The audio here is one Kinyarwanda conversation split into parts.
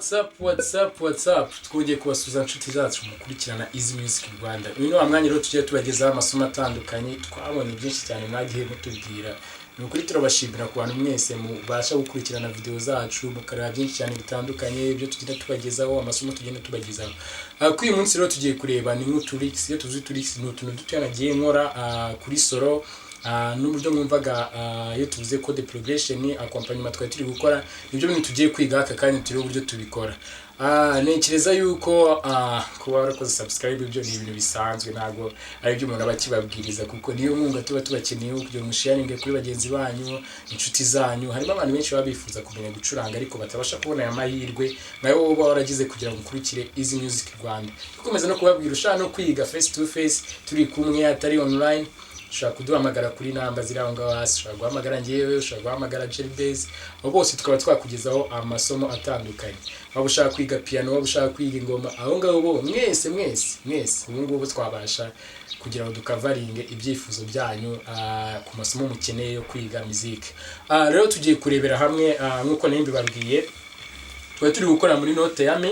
What's up? Twongeye kubasuza inshuti zacu mukurikirana Easy Music Rwanda. Uyu wa mwanya rero tugiye tubagezaho amasomo atandukanye, twabonye byinshi cyane mwagiye mutubwira. Nukuri turabashimira ku bantu mwese mubasha gukurikirana video zacu, mukareba byinshi cyane bitandukanye ibyo tugenda tubagezaho, amasomo tugenda tubagezaho. Kuri uyu munsi rero tugiye kureba ni nk'uturix, iyo tuzi turix ni utuntu duto nagiye nkora kuri solo. N'uburyo mwumvaga iyo tuvuze code progression accompaniment twari turi gukora nibyo bintu tugiye kwiga aka kandi turi uburyo tubikora. Ntekereza yuko kuba warakoze subscribe ibyo ni ibintu bisanzwe, ntago ari byo umuntu abakibabwiriza kuko niyo nkunga tuba tubakeneye kugira ngo sharinge kuri bagenzi banyu, inshuti zanyu. Harimo abantu benshi babifuza kumenya gucuranga ariko batabasha kubona aya mahirwe nayo wowe waragize kugira ngo ukurikire Easy Music Rwanda. Dukomeza no kubabwira ushaka no kwiga face to face turi kumwe atari online. Ushaka kuduhamagara kuri namba ziri aho ngaho hasi, ushaka guhamagara njyewe, ushaka guhamagara Jelbez, abo bose tukaba twakugezaho amasomo atandukanye. Waba ushaka kwiga piano, waba ushaka kwiga ingoma, aho ngaho bo mwese ubu ngubu twabasha kugira ngo dukavaringe ibyifuzo byanyu ku masomo mukeneye yo kwiga music. Rero tugiye kurebera hamwe nkuko nimbi babwiye twari turi gukora muri note ya mi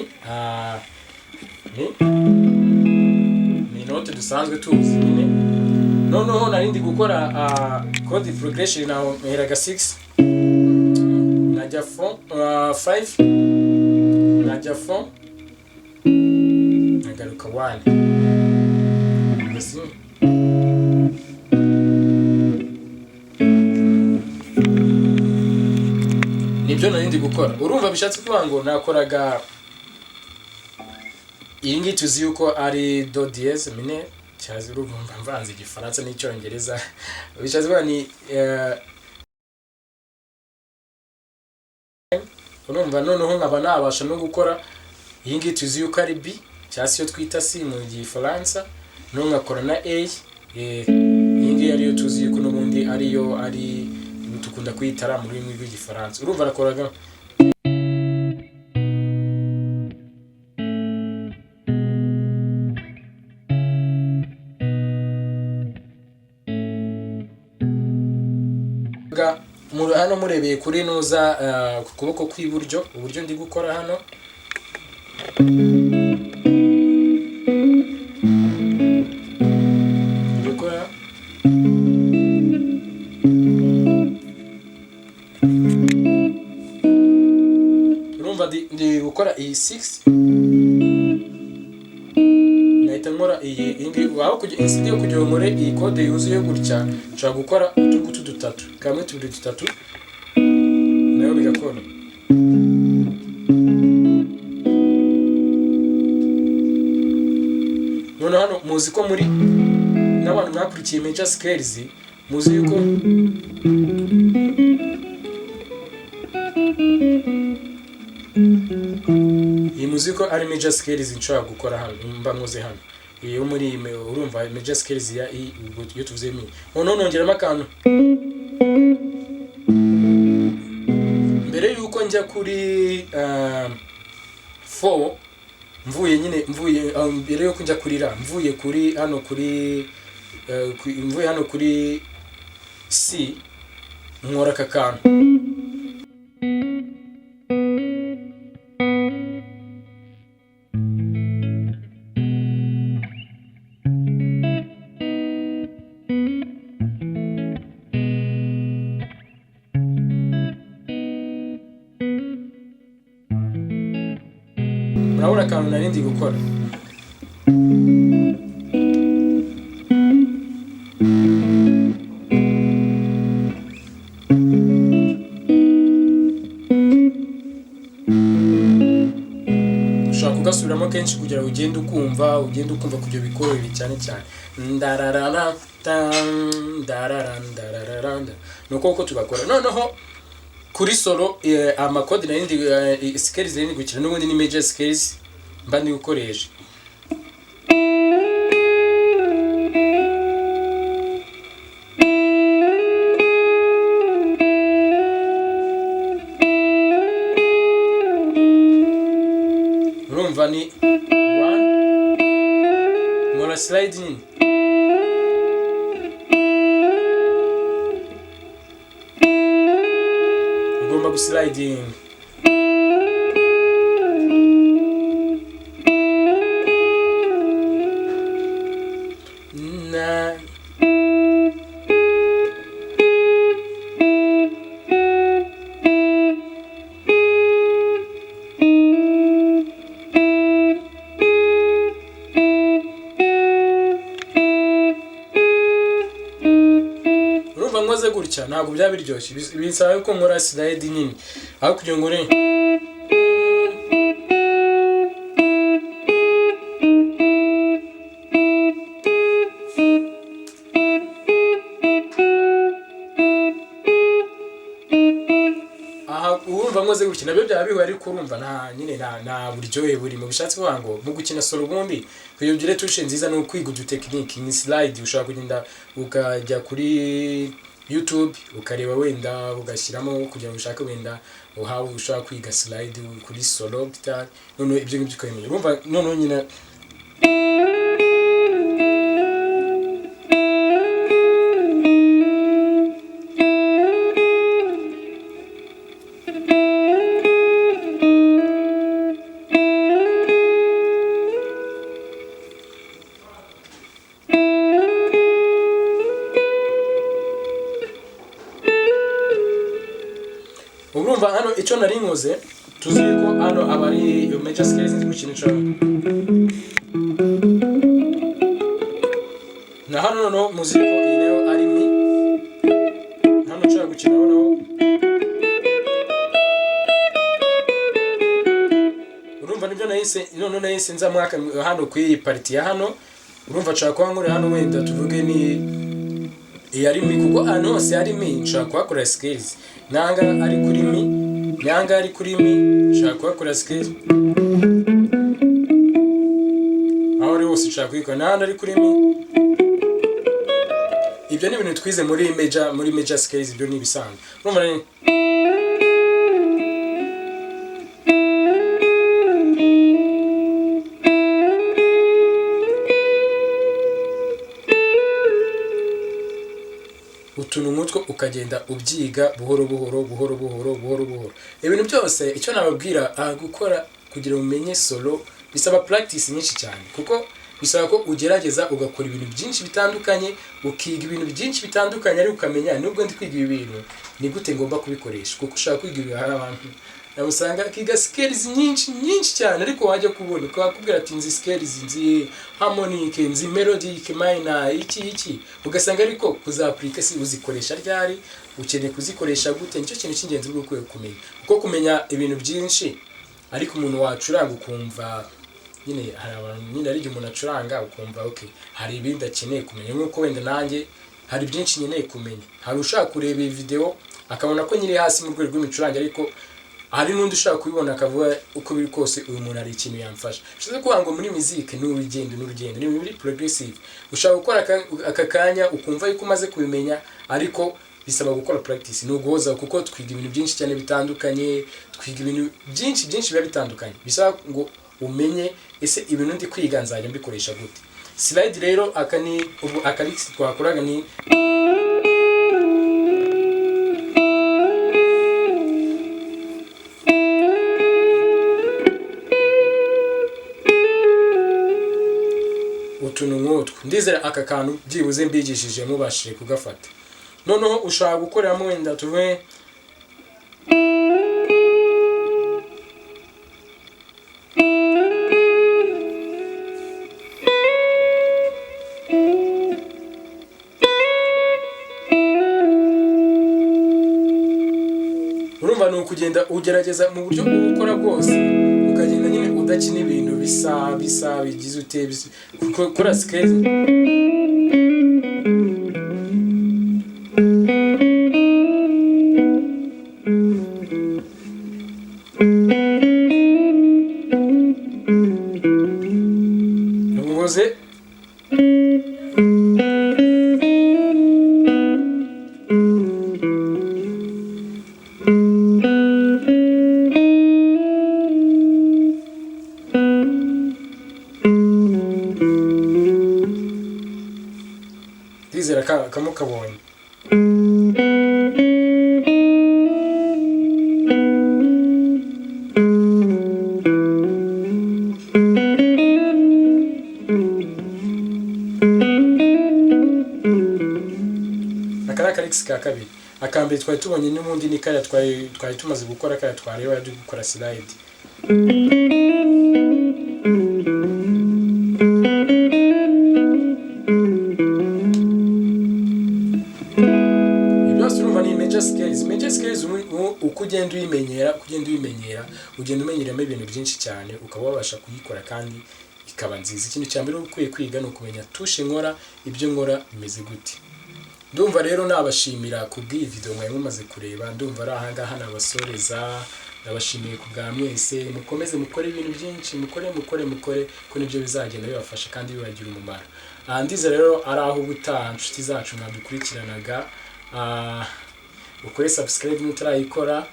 ni note dusanzwe tuzi nyine. Noneho narindi gukora code progression naho heraga 6 najya fon 5 najya fon nagaruka 1 mbese nibyo narindi gukora. Urumva bishatse kuvuga ngo nakoraga iyi ngi tuzi yuko ari do dièse mineur cyazi urumva mvanze igifaransa n'icyongereza bishatse kuvuga ni urumva noneho nkaba nabasha no gukora iyi ngi tuzi yuko ari B cyasi yo twita C mu gifaransa, no nkakora na A. Iyi ngi ariyo tuzi yuko n'ubundi ariyo ari tukunda kwitara mu rurimi rw'igifaransa. Urumva nakoraga hano murebeye kuri nuza ku kuboko kw'iburyo uburyo ndi gukora hano. Gukora urumva ndi gukora iyi 6 nahita nkora iyi indi aho kujya instead kugira ngo iyi code yuzuye gutya nshaka gukora utugutu dutatu kamwe tubiri dutatu nayo bigakora. None hano muzi ko muri n'abantu mwakurikiye major scales muzi yuko iyi muziko ari major scales nshaka gukora hano mba nkoze hano iyo muri urumva major scales ya iyo tuvuze mi none nongeramo akantu mbere yuko njya kuri 4 mvuye mbere yuko njya kuri ra mvuye kuri hano kuri mvuye hano kuri C nkora akakantu urabona akantu narindi gukora. Ushaka kugasubiramo kenshi kugira ngo ugende ukumva kujya bikorera cyane cyane ndararara nuko uko tugakora. Noneho kuri solo amakode narindi scales narindi gukira n'ubundi ni major scales mba ndi gukoresha. Urumva ni 1 nkora sliding ugomba gusliding ntabwo byaba biryoshye, bisaba yuko nkora slide nini aho kugira ngo urumva nkoze gutya nabyo byaba bihuye, ariko urumva nta buryohe burimo. Bishatse kuvuga ngo mu gukina solo ubundi kugira ugire touche nziza ni ukwiga udutekinike ni slide. Ushobora kugenda ukajya kuri YouTube ukareba wenda ugashyiramo kugira ngo ushake wenda uhawe ushaka kwiga slide kuri solo guitar, none ibyo ngibyo ukabimenya. Urumva none nyine urumva hano icyo nari nkoze tuzi ko hano abari major scales ndi gukinisha na hano no muziko iyi nayo ari mi hano nshaka gukina naho. Urumva nibyo nahise nza mwaka hano ku iyi party ya hano. Urumva nshaka kuba nkore hano wenda tuvuge ni ari mi kuko hano hose ari mi nshaka kuhakora scales. Nanga ari kuri mi, nyanga ari kuri mi, nshaka kuhakora scales. Aho ari hose nshaka kuyikora nanga ari kuri mi. Ibyo ni ibintu twize muri major scales, ibyo ni ibisanzwe. Urumva ni utuntu nk'utwo ukagenda ubyiga buhoro buhoro. Ibintu byose icyo nababwira gukora kugira umenye solo bisaba practice nyinshi cyane, kuko bisaba ko ugerageza ugakora ibintu byinshi bitandukanye, ukiga ibintu byinshi bitandukanye, ari ukamenya nubwo ndi kwiga ibi bintu ni gute ngomba kubikoresha. Kuko ushaka kwiga ibi hari abantu usanga kiga scales nyinshi cyane, ariko wajya kubona ukakubwira ati nzi scales, nzi harmonic, nzi melodic, minor, iki ugasanga ariko kuzaplika si uzikoresha ryari, ukeneye kuzikoresha gute. Nicyo kintu cy'ingenzi bwo kumenya, kuko kumenya ibintu byinshi ariko umuntu wacuranga ukumva nyine hari abantu nyine ari umuntu acuranga ukumva okay hari ibindi akeneye kumenya, nk'uko wenda nanjye hari byinshi nkeneye kumenya. Hari ushaka kureba iyi video akabona ko nyiri hasi mu rwego rw'imicurange, ariko hari n'undi ushaka kubibona akavuga uko biri kose uyu muntu ari ikintu yamfasha. Bishatse kuvuga ngo muri music ni urugendo ni muri progressive. Ushaka gukora aka kanya ukumva yuko umaze kubimenya, ariko bisaba gukora practice, no guhoza, kuko twiga ibintu byinshi cyane bitandukanye, twiga ibintu byinshi biba bitandukanye. Bisaba ngo umenye ese ibintu ndi kwiga nzajya mbikoresha gute. Slide rero akani twakoraga ni utuntu nk'utwo. Ndizera aka kantu byibuze mbigishije mubashije kugafata. Noneho ushaka gukoreramo wenda tuve urumva ni ukugenda ugerageza mu buryo ukora bwose, ukagenda nyine udakina ibintu bisa bigize ute kuko kora scales ubuze ndizera kamukabonye. Akarix ka kabiri, akambere twari tubonye n'ubundi ni kaya twari tumaze gukora, kaya twareba yo gukora slide. major skills uko ugenda uyimenyera ugenda umenyeramo ibintu byinshi cyane ukaba wabasha kuyikora kandi ikaba nziza. Ikintu cya mbere ukwiye kwiga ni ukumenya tushe nkora, ibyo nkora bimeze gute. Ndumva rero nabashimira kubw'iyi video mwaye mumaze kureba, ndumva ari ahangaha nabasoreza. Ndabashimiye kubwa mwese, mukomeze mukore ibintu byinshi, mukore ko nibyo bizagenda bibafasha kandi bibagira umumaro. Ndize rero ari aho ubutaha inshuti zacu mwadukurikiranaga, ukore subscribe nutarayikora,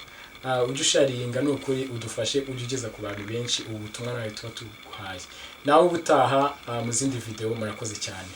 ujye usharinga n'ukuri udufashe ujye ugeza ku bantu benshi ubu butumwa nawe tuba tuguhaye. Naho ubutaha mu zindi video murakoze cyane.